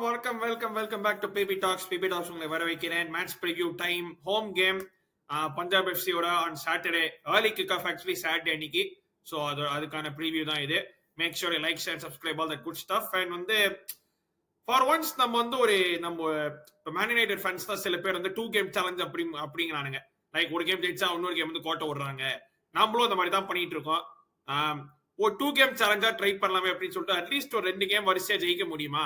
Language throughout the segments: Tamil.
Welcome back to BB Talks உங்களை வர வைக்கிறேன். Match preview time, home game Punjab எஃப்சியோட on Saturday, early kick off actually Saturday அன்னைக்கு. ஸோ அதுக்கான ப்ரிவ்யூ தான் இது. Make sure like, share, subscribe all that good stuff. And வந்து ஃபார் ஒன்ஸ் நம்ம வந்து நம்ம மேன் யுனைடெட் ஃபேன்ஸ் தான் சில பேர் வந்து 2 கேம் சேலஞ்ச் அப்படிங்கிறானுங்க. லைக் ஒரு கேம் ஜெயிச்சா இன்னொரு கேம் வந்து கோட்டை விடுறாங்க. நம்மளும் அந்த மாதிரி தான் பண்ணிட்டு இருக்கோம். ஒரு 2 கேம் சேலஞ்சா ட்ரை பண்ணலாமே அப்படின்னு சொல்லிட்டு அட்லீஸ்ட் ஒரு 2 கேம் வரிசையா ஜெயிக்க முடியுமா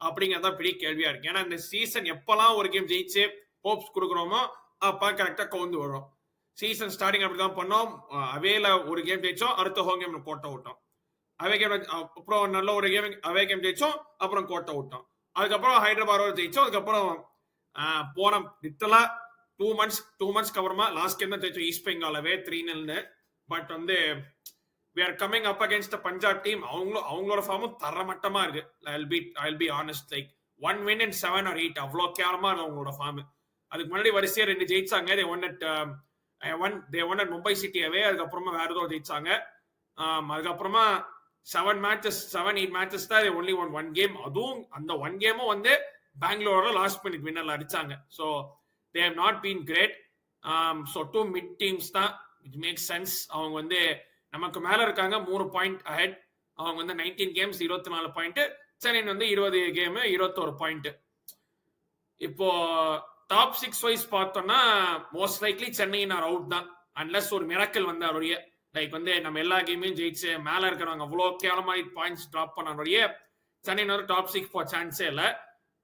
அப்படிங்கறத பெரிய கேள்வியா இருக்கு. ஏன்னா இந்த சீசன் எப்பெல்லாம் ஒரு கேம் ஜெயிச்சு ஹோப்ஸ் கொடுக்குறோமோ அப்ப கரெக்டா கவுந்து வரும். சீசன் ஸ்டார்டிங் அப்படிதான் பண்ணோம். அவேல ஒரு கேம் ஜெயிச்சோம், அடுத்த ஹோம் கேம் கோட்டை விட்டோம். அவே கேம் அப்புறம் நல்ல ஒரு கேம் அவே கேம் ஜெயிச்சோம், அப்புறம் கோட்டை விட்டோம். அதுக்கப்புறம் ஹைதராபாத் ஜெயிச்சோம். அதுக்கப்புறம் போன லிட்டலா 2 months அப்புறமா லாஸ்ட் கேம் தான் ஜெயிச்சோம் ஈஸ்ட் பெங்கால் அவே 3-0. பட் வந்து we are coming up against the Punjab team. அவங்களோட ஃபார்மும் தரமட்டமா இருக்கு. I'll be honest, like 1 win in 7 or 8 அவ்வளோ கேவலமா இருக்கு அவங்களோட ஃபார்ம். அதுக்கு முன்னாடி வரிசையா 2 ஜெயிச்சாங்க. they won at Mumbai city அவே. அதுக்கப்புறமா வேற ஏதோ ஜெயிச்சாங்க. அதுக்கப்புறமா 7-8 மேட்சஸ் தான் only won 1 game. அதுவும் அந்த 1 கேமும் வந்து பெங்களூரோட லாஸ்ட் மினிட் வின்னர்ல அடிச்சாங்க. So they have not been great. so 2 mid teams தான். it makes sense. அவங்க வந்து நமக்கு மேல இருக்காங்க 3 பாயிண்ட் அஹெட். அவங்க வந்து 19 கேம்ஸ் 24 பாயிண்ட். சென்னை வந்து 20 கேம் 21 பாயிண்ட். இப்போ டாப் 6 வைஸ் பார்த்தோம்னா மோஸ்ட் லைக்லி சென்னை அவுட் தான், அன்லஸ் ஒரு மிராக்கல் வந்து அவருடைய லைக் வந்து நம்ம எல்லா கேமையும் ஜெயிச்சு மேல இருக்கிறவங்க அவ்வளோ கேவலமா பாயிண்ட்ஸ் டிராப் பண்ண சென்னை ஒரு டாப் 6 போக சான்ஸே இல்லை.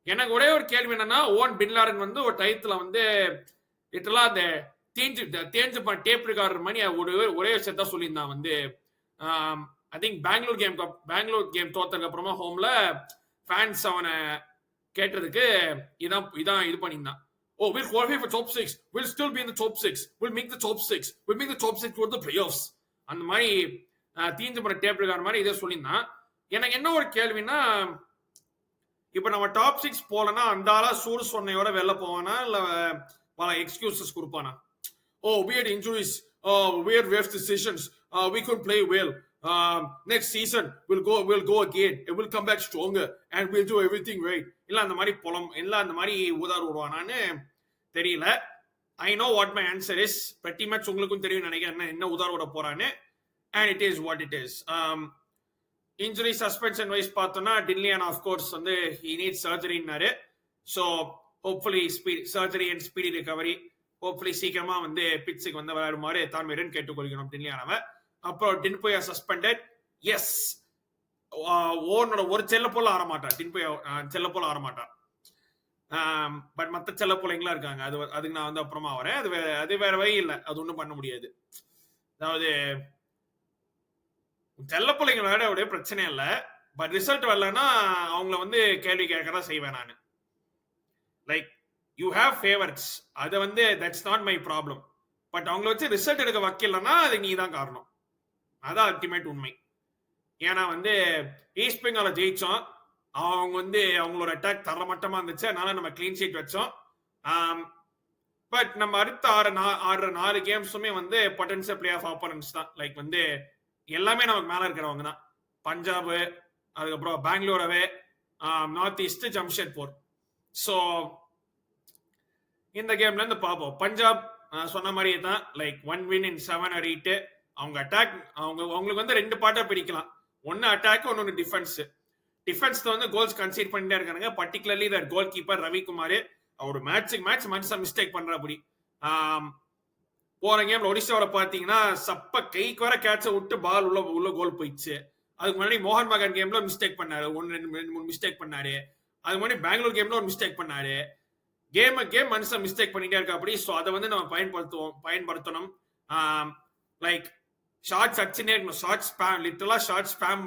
எனக்கு ஒரே ஒரு கேள்வி என்னன்னா, ஓன் பின்லாடன் வந்து ஒரு டயத்துல வந்து இதெல்லாம் அந்த தேஞ்சு டேப் ரெக்கார்டர் மணி ஒரே விஷயத்தான் சொல்லியிருந்தான் வந்து ஐ திங்க் பெங்களூர் கேம் தோத்ததுக்கு அப்புறமா ஹோம்ல ஃபேன்ஸ் அவனை கேட்டதுக்கு இதான் இது பண்ணியிருந்தான். we'll qualify for top 6, we'll still be in the top 6, we'll make the top 6 for the playoffs. அந்த மாதிரி தீஞ்சு பண்ண டேப் ரெக்கார்டர் மாதிரி இதை சொல்லியிருந்தான். எனக்கு என்ன ஒரு கேள்வின்னா, இப்ப நம்ம டாப் 6 போலன்னா அந்த ஆளா சூடு சொன்னையோட வெளில போவானா இல்ல பல எக்ஸ்கியூசஸ் கொடுப்பானா? We had injuries, we had worse decisions, we couldn't play well, next season we'll go again and we'll come back stronger and we'll do everything right. இல்ல அந்த மாதிரி அந்த மாதிரி உதார் விடுவானான்னு தெரியல. I know what my answer is. pretty much உங்களுக்கும் தெரியும் நினைக்கிறேன் என்ன உதார் விட போறான்னு. and it is what it is. injury suspension wise பார்த்தோம்னா டின்லியன் of course வந்து he needs surgery-ன்னாரு. so hopefully surgery and speedy recovery. Hopefully சீக்கிரமா வந்து பிட்சுக்கு வந்து விளையாடுமாறு தாழ்மையுடன் கேட்டுக்கொள்கிறோம் டின்லியானவ. அப்புறம் டின்போயா சஸ்பெண்டட். எஸ், ஓனோட ஒரு செல்ல போல ஆரமாட்டான். டின்போயா செல்ல போல ஆரமாட்டான். பட் மற்ற செல்ல போலங்களா இருக்காங்க. அதுக்கு நான் வந்து அப்புறமா வரேன். அது வேற வழி இல்லை, அது ஒன்றும் பண்ண முடியாது. அதாவது செல்ல பிள்ளைங்க விளையாட பிரச்சனை இல்லை, பட் ரிசல்ட் வரலன்னா அவங்கள வந்து கேள்வி கேட்கறதா செய்வேன் நான். லைக் you have favorites, அது வந்து that's not my problem. But அவங்கள வச்சு ரிசல்ட் எடுக்க வைக்கலன்னா அது நீ தான் காரணம். அதான் அல்டிமேட் உண்மை. ஏன்னா வந்து ஈஸ்ட் பெங்கால ஜெயிச்சோம், அவங்க வந்து அவங்களோட அட்டாக் தரமட்டமா இருந்துச்சு, அதனால நம்ம கிளீன் ஷீட் வச்சோம். பட் நம்ம அடுத்த ஆடுற 4 கேம்ஸுமே வந்து பொட்டன்ஷியல் பிளே ஆஃப் ஆப்போனன்ட்ஸ் தான். லைக் வந்து எல்லாமே நமக்கு மேல இருக்கிறவங்க தான். பஞ்சாப், அதுக்கப்புறம் பெங்களூரவே, நார்த் ஈஸ்ட், ஜம்ஷெட்பூர். ஸோ இந்த கேம்ல இருந்து பார்ப்போம். பஞ்சாப் சொன்ன மாதிரியே தான், லைக் 1 win in 7 or 8. அவங்க அட்டாக் அவங்களுக்கு வந்து 2 பார்ட்டா பிரிக்கலாம். ஒன்னு அட்டாக், ஒன்னு டிஃபென்ஸ். டிஃபென்ஸ்ல வந்து கோல்ஸ் கன்சீட் பண்ணிட்டே இருக்காங்க. Particularly that goal keeper Ravikumar. Our match Manusha mistake பண்றபடி. போன கேம்ல ஒடிசாவோட பாத்தீங்கன்னா சப்ப கைக்கு வர கேட்ச விட்டு பால் உள்ள கோல் போயிடுச்சு. அதுக்கு முன்னாடி மோகன் பகான் கேம்ல மிஸ்டேக் பண்ணாரு, 1-2-3 மிஸ்டேக் பண்ணாரு. அதுக்கு முன்னாடி பெங்களூர் கேம்ல ஒரு மிஸ்டேக் பண்ணாரு. கேம் மனுஷன் மிஸ்டேக் பண்ணிட்டே இருக்கா அப்படி. ஸோ அதை வந்து நம்ம பயன்படுத்தணும். லைக் ஷார்ட்ஸ் அடிச்சுட்டே இருக்கணும். ஷார்ட் ஸ்பேம், லிட்டரலா ஷார்ட் ஸ்பேம்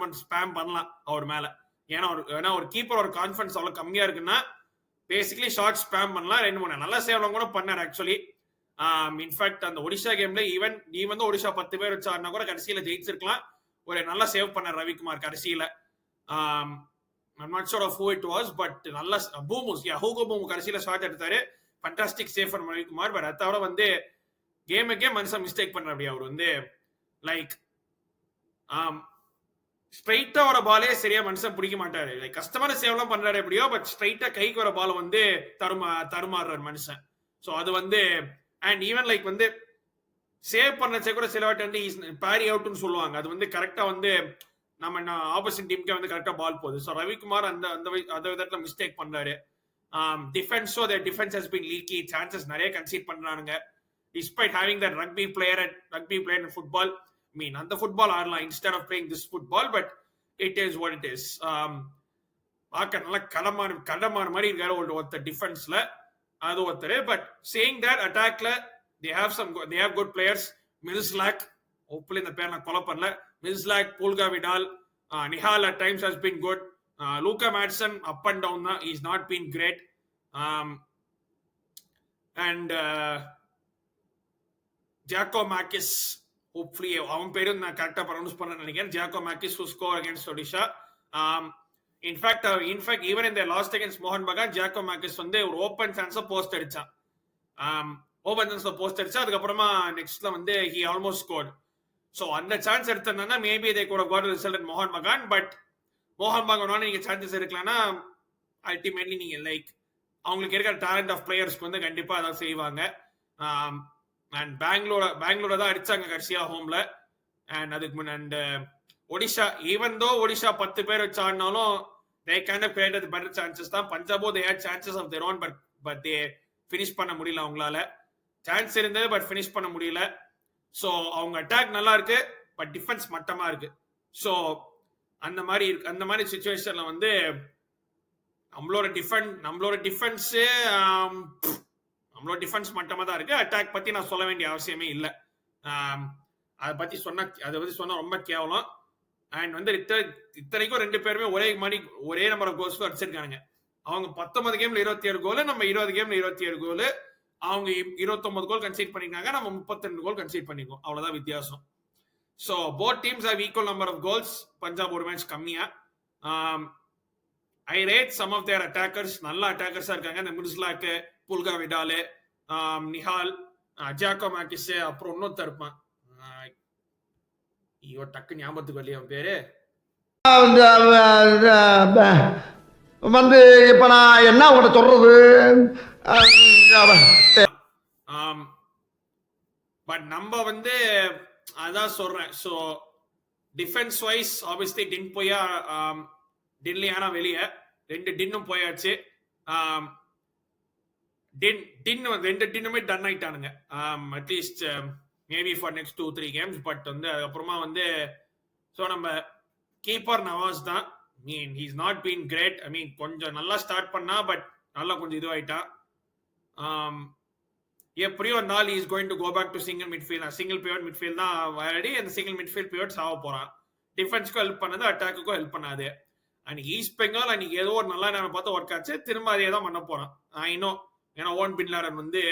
பண்ணலாம் அவர் மேல. ஏன்னா ஒரு கீப்பர் ஒரு கான்ஃபிடன்ஸ் அவ்வளவு கம்மியா இருக்குன்னா பேசிக்கலி ஷார்ட் ஸ்பேம் பண்ணலாம். 2-3 நல்ல சேவ்லாம் கூட பண்ணார் ஆக்சுவலி. இன்ஃபேக்ட் அந்த ஒடிஷா கேம்ல நீ வந்து ஒடிஷா 10 பேர் வச்சாருன்னா கூட கடைசியில ஜெயிச்சிருக்கலாம். ஒரு நல்லா சேவ் பண்ணார் ரவிக்குமார் கடைசியில. I'm not sure of who it was, but நல்ல ஹூகோ பூமு கடைசியில ஷாட் எடுத்தாரு. Fantastic save for Ravikumar. But அதோட வந்து கேமுக்கே மனுஷன் மிஸ்டேக் பண்ற அப்படி அவர் வந்து லைக் ஸ்ட்ரைட்டா வர பாலே சரியா மனுஷன் பிடிக்க மாட்டாரு. லைக் கஷ்டமான சேவ்லாம் பண்றாரு எப்படியோ, பட் ஸ்ட்ரைட்டா கைக்கு வர பால் வந்து தருமாறுறாரு மனுஷன். ஸோ அது வந்து அண்ட் ஈவன் லைக் வந்து சேவ் பண்ணச்சே கூட சில வாட்டி வந்து பேரி அவுட்னு சொல்லுவாங்க. அது வந்து கரெக்டா வந்து நம்ம ஆப்போசிட் டீமுக்கே வந்து கரெக்டா பால் போகுது. ஸோ ரவிக்குமார் அந்த அந்த விதத்துல மிஸ்டேக் பண்றாரு. டிஃபென்ஸோ defence has been leaky, chances நிறைய கன்சீட் பண்றானுங்க. despite having that rugby player in football, I mean அந்த ஃபுட்பால் ஆடலாம் instead of playing this football, but it is what it is. பார்க்க நல்லா கடமான மாதிரி இருக்காரு ஒருத்தர் டிஃபென்ஸ்ல, அது ஒருத்தர். பட் சேயிங் தட் அட்டாக்ல they have good players. Milslack, hopefully இந்த பேர் நான் கொலை பண்ணல. Milslack, Pulga Vidal, Nihal at times has been good. Luka Madsen up and down தான், he's not been great. And Giacomakis, hopefully அவன் பேரும் நான் கரெக்டா ப்ரொனவுன்ஸ் பண்ண நினைக்கிறேன். Giacomakis who score against Odisha. In fact even in their lost against Mohan Bagan, Giacomakis வந்து ஒரு ஓபன் சான்ஸ் போஸ்ட் அடிச்சான். ஓபன் சான்ஸ்ல போஸ்ட் அடிச்சா அதுக்கப்புறமா நெக்ஸ்ட்ல வந்து he almost scored. So அந்த சான்ஸ் எடுத்தா maybe they could have got a result in Mohan Bagan, but மோகன் பகானோட நீங்க சான்சஸ் இருக்கலாம்னா அல்டிமேட்லி நீங்க லைக் அவங்களுக்கு இருக்கிற டேலண்ட் ஆஃப் பிளேயர்ஸ்க்கு வந்து கண்டிப்பா அதான் செய்வாங்க. அண்ட் பெங்களூரை தான் அடிச்சாங்க கடைசியா ஹோம்ல. அண்ட் அதுக்கு முன்ன and Odisha, even though Odisha 10 பேர் வச்சு ஆடினாலும் they kind of created better chances தான். பஞ்சாபோ they had chances of their own, but they finish பண்ண முடியல அவங்களால. சான்ஸ் இருந்தது பட் finish பண்ண முடியல. ஸோ அவங்க அட்டாக் நல்லா இருக்கு பட் டிஃபென்ஸ் மட்டமா இருக்கு. ஸோ அந்த மாதிரி சிச்சுவேஷன்ல வந்து நம்மளோட டிஃபென்ஸ் மட்டமா தான் இருக்கு. அட்டாக் பத்தி நான் சொல்ல வேண்டிய அவசியமே இல்லை. அதை பத்தி சொன்னா ரொம்ப கேவலம். அண்ட் வந்து இத்தனைக்கும் 2 பேருமே ஒரே நம்பர் ஆஃப் கோல்ஸ் அடிச்சிருக்காங்க. அவங்க 19 கேம்ல 27 கோல், நம்ம 20 கேம்ல 27 கோல். அவங்க 29 கோல் கன்சீட் பண்ணிருக்காங்க, நம்ம 32 கோல் கன்சீட் பண்ணிருக்கோம். அவ்வளவுதான் வித்தியாசம். So both teams have equal number of goals. Punjab ஒரு மேட்ச் கம்மியா. I rate some of their attackers. நல்ல அட்டாக்கர்ஸா இருக்காங்க. இந்த மில்ஸ்லாக், புல்கா விடால், நிஹால், ஜியாகோமாக்கிஸ், அப்புறம் இன்னொருத்தர் இருப்பான், ஐயோ டக்கு ஞாபகத்துக்கு வரலையே அவன் பேரு. வந்து இப்ப நான் என்ன உங்கள்கிட்ட சொல்றது, பட் நம்ம வந்து அதான் சொல்றேன். ஸோ டிஃபென்ஸ் வைஸ் ஆப்வியஸ்லி டின்லியானா வெளியே 2 டின்னும் போயாச்சு. ரெண்டு டின்னுமே ton ஆயிட்டானுங்க at least maybe for next 2-3 games. But வந்து அதுக்கப்புறமா வந்து ஸோ நம்ம கீப்பர் நவாஸ் தான். மீன் ஹீஸ் நாட் பீன் கிரேட். ஐ மீன் கொஞ்சம் நல்லா ஸ்டார்ட் பண்ணா பட் நல்லா கொஞ்சம் இதுவாயிட்டான். எப்படியோ ஒரு நாள் is going to go back to single pivot midfield தான் ஆல்ரெடி. அந்த சிங்கிள் மிட்ஃபீல்ட் பிவோட் சாவ போறான். டிஃபென்ஸ்க்கும் ஹெல்ப் பண்ணது, அட்டாக்குக்கும் ஹெல்ப் பண்ணாது. அன்னைக்கு ஈஸ்ட் பெங்கால் அன்னைக்கு ஏதோ ஒரு நல்ல நேரம் பார்த்து ஒர்க் ஆச்சு. திரும்ப அதே தான் பண்ண போறான். இன்னும் ஏன்னா ஓன் பின்லாடன் வந்து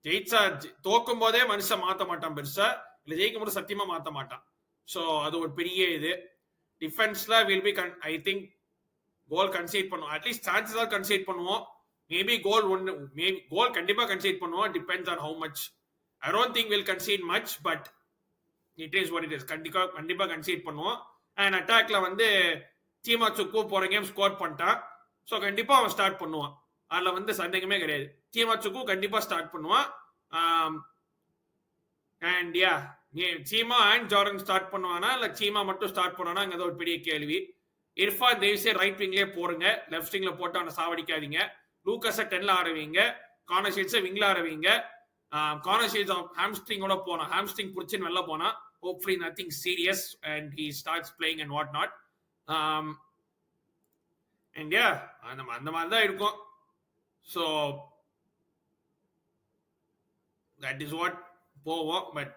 ஜெயிச்சா தோக்கும் போதே மனுஷன் மாத்த மாட்டான் பெருசா, இல்ல ஜெயிக்கும் போது சத்தியமா மாத்த மாட்டான். ஸோ அது ஒரு பெரிய இது. டிஃபென்ஸ்ல will be I think goal concede பண்ணுவோம், அட்லீஸ்ட் சான்சஸ் தான் கன்சீட் பண்ணுவோம். மேபி கோல் கண்டிப்பா கன்சீட் பண்ணுவோம். Depends on how much. I don't think will conceit much, but it is what it is. கண்டிப்பா கன்சீட் பண்ணுவோம். அண்ட் அட்டாக்ல வந்து சீமா சுக்கு போற கேம் ஸ்கோர் பண்ணிட்டான். ஸோ கண்டிப்பா அவன் ஸ்டார்ட் பண்ணுவான், அதுல வந்து சந்தேகமே கிடையாது. சீமா சுக்கு கண்டிப்பா ஸ்டார்ட் பண்ணுவான். And yeah Seema and Jordan start பண்ணுவானா இல்ல சீமா மட்டும் ஸ்டார்ட் பண்ணுவானா ஒரு பெரிய கேள்வி. இர்ஃபான் தேவ்ஸே ரைட் விங்லேயே போடுங்க, லெஃப்ட் விங்ல போட்டு அவனை சாவடிக்காதீங்க. லூக்கஸை 10ல ஆடுவீங்க, கார்னர் ஷீட்ஸை விங்ல ஆடுவீங்க. கார்னர் ஷீட்ஸ் ஹாம்ஸ்ட்ரிங்கோட போனா, ஹாம்ஸ்ட்ரிங் புடிச்சுன்னு வெளில போனா, hopefully nothing serious and he starts playing and what not. And yeah அந்த மாதிரி தான் இருக்கும். ஸோ தட் இஸ் வாட் போவோம். பட்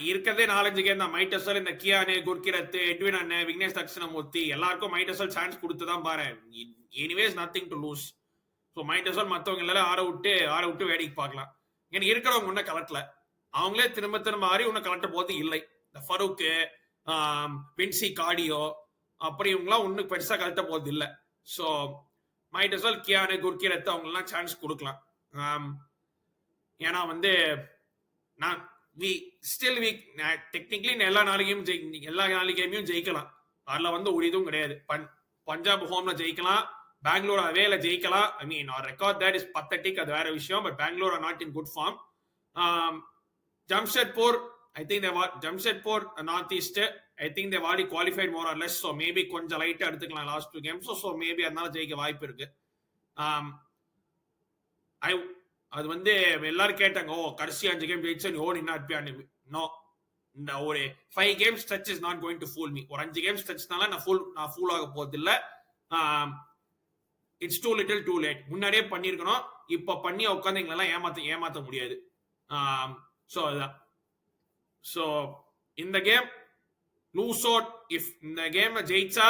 இருக்கிறதே 4-5 கேம் தான். மைட்டசல், இந்த கியானு, குர்கிரத், எட்வின் அண்ணன், விக்னேஷ் தக்ஷணமூர்த்தி எல்லாருக்கும் மைட்டசல் சான்ஸ் கொடுத்துதான் பாரு. Anyways nothing to lose. So மைட்டசல் மற்றவங்க எல்லாம் ஆற விட்டு வேடிக்கை பார்க்கலாம். ஏன்னா இருக்கிறவங்க ஒன்னும் கலட்டல, அவங்களே திரும்ப ஆறி ஒன்னும் கலட்ட போது இல்லை. இந்த ஃபரூக்கு, வின்சி கார்டியோ அப்படி இவங்களாம் ஒன்னும் பெருசா கலட்ட போது இல்லை. ஸோ மைட்டசல், கியானு, குர்கிரத் அவங்கெல்லாம் சான்ஸ் கொடுக்கலாம். ஏன்னா வந்து நான் டெக்னிக்கலி எல்லா நாளைக்கையும் ஜெயிக்கலாம். அதுல வந்து ஒரு இதுவும் கிடையாது. பஞ்சாப் ஹோம்ல ஜெயிக்கலாம், பெங்களூர் அவேல ஜெயிக்கலாம். ஐ மீன் our record that is pathetic, அது வேற விஷயம். But Bengaluru are not in good form. Jamshedpur I think Jamshedpur north east I think they've already qualified more or less, so maybe கொஞ்சம் லைட்டா எடுத்துக்கலாம் லாஸ்ட் 2 games, so maybe அதனால ஜெயிக்க வாய்ப்பு இருக்கு. அது வந்து எல்லாரும் கேட்டாங்க, ஓ கடைசி 5 கேம் ஜெயிச்சா நீ ஓடி நின்னா. நோ, இந்த ஒரு 5 game stretch is not going to fool me. ஒரு 5 கேம் ஸ்ட்ரெச்னால நான் ஃபூல் ஆக போறது இல்ல. It's too little too late. முன்னாடியே பண்ணிருக்கணும், இப்ப பண்ணி உட்காந்து எங்களெல்லாம் ஏமாத்த முடியாது. ஸோ அதுதான். ஸோ இந்த கேம் லூஸ் அவுட். இஃப் இந்த கேம் ஜெயிச்சா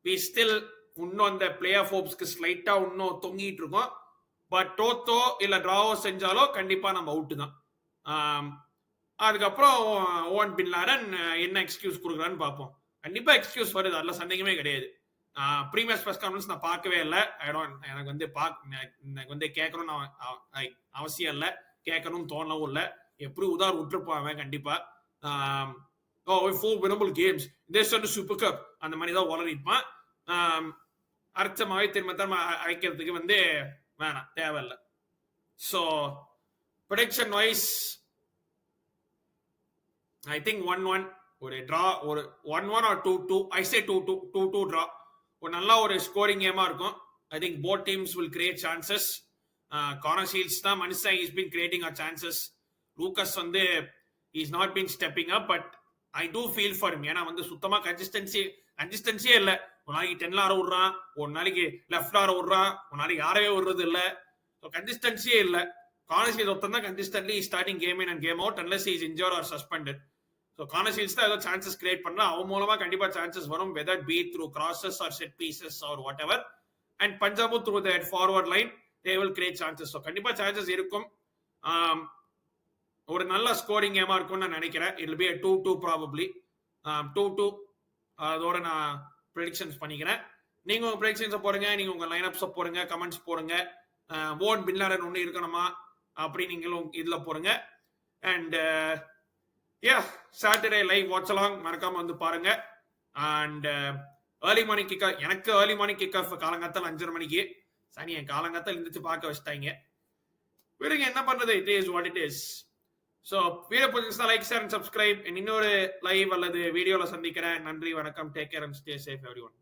வி ஸ்டில் இன்னும் அந்த பிளே ஆஃப் ஹோப்ஸ்க்கு ஸ்லைட்டா இன்னும் தொங்கிட்டு இருக்கோம். பட் தோத்தோ இல்ல டிராவோ செஞ்சாலோ கண்டிப்பா நம்ம அவுட்டு தான். அதுக்கப்புறம் ஓவன் பின் லாடன் என்ன எக்ஸ்கியூஸ் கொடுக்குறான்னு பார்ப்போம். கண்டிப்பா எக்ஸ்கியூஸ் வருது, அதுல சந்தேகமே கிடையாது. ப்ரீமியர் ப்ரெஸ் கான்ஃபரன்ஸ் நான் பார்க்கவே இல்லை. எனக்கு வந்து கேட்கணும்னு அவசியம் இல்லை, கேட்கணும்னு தோணவும் இல்லை. எப்படி உதார் விட்டுருப்பாங்க கண்டிப்பா. வினபிள் கேம்ஸ் சூப்பர் கப் அந்த மாதிரி தான் உளறிப்பான். அர்த்தமாவே திரும்ப அழைக்கிறதுக்கு வந்து வேணாம், தேவையில்லை. So prediction wise I think 1-1 ஒரு டிரா, ஒரு 1-1 or 2-2. I say 2-2 draw. ஒரு நல்ல ஒரு ஸ்கோரிங் கேமா இருக்கும். I think both teams will create chances. Corner shields தான் மனுஷன் is been creating our chances. Lukas வந்து is not been stepping up, but I do feel for him. ஏன்னா வந்து சுத்தமா கன்சிஸ்டன்சியே இல்லை. ஒரு நாளைக்கு 10ல ஆற விடுறான், ஒரு நாளைக்கு லெஃப்ட் ஆற விடுறான், ஒரு நாளைக்கு யாரவே விடுறது இல்லை. ஸோ கன்சிஸ்டன்சியே இல்லை. கார்னர் ஷீல்ட்ஸ் ஒருத்தன் தான் consistently starting game in and came out unless is injured R suspended. So corner shields தான் ஏதோ சான்சஸ் கிரியேட் பண்ணா, அவன் மூலமா கண்டிப்பா சான்சஸ் வரும், whether be through crosses or set pieces or whatever. And பஞ்சாபும் through that forward line they will create chances. So கண்டிப்பா சான்சஸ் இருக்கும். ஒரு நல்ல ஸ்கோரிங் கேமா இருக்கும்னு நான் நினைக்கிறேன். It will be 2-2 probably. 2-2 அதோட நான் ப்ரெடிக்ஷன்ஸ் பண்ணிக்கிறேன். நீங்க உங்க ப்ரெடிக்ஷன்ஸை போடுங்க, நீங்க உங்க லைனப்ஸை போடுங்க, கமெண்ட்ஸ் போடுங்க. ஓன் பின் லாடன் ஒன்று இருக்கணுமா அப்படி நீங்களும் இதுல போடுங்க. And Saturday live watch along மறக்காம வந்து பாருங்க. And early morning kick of, எனக்கு ஏர்லி மார்னிங் கிக் ஆஃப் காலங்காத்தால் 5:30 மணிக்கு. சனி என் காலங்காத்தால் இருந்துச்சு பார்க்க வச்சுட்டாங்க. விடுங்க, என்ன பண்றது, it is what it is. So video பிடிச்சிருந்தா லைக், ஷேர் அண்ட் சப்ஸ்கிரைப். இன்னொரு லைவ் அல்லது வீடியோல சந்திக்கிறேன். நன்றி, வணக்கம், take care and stay safe everyone.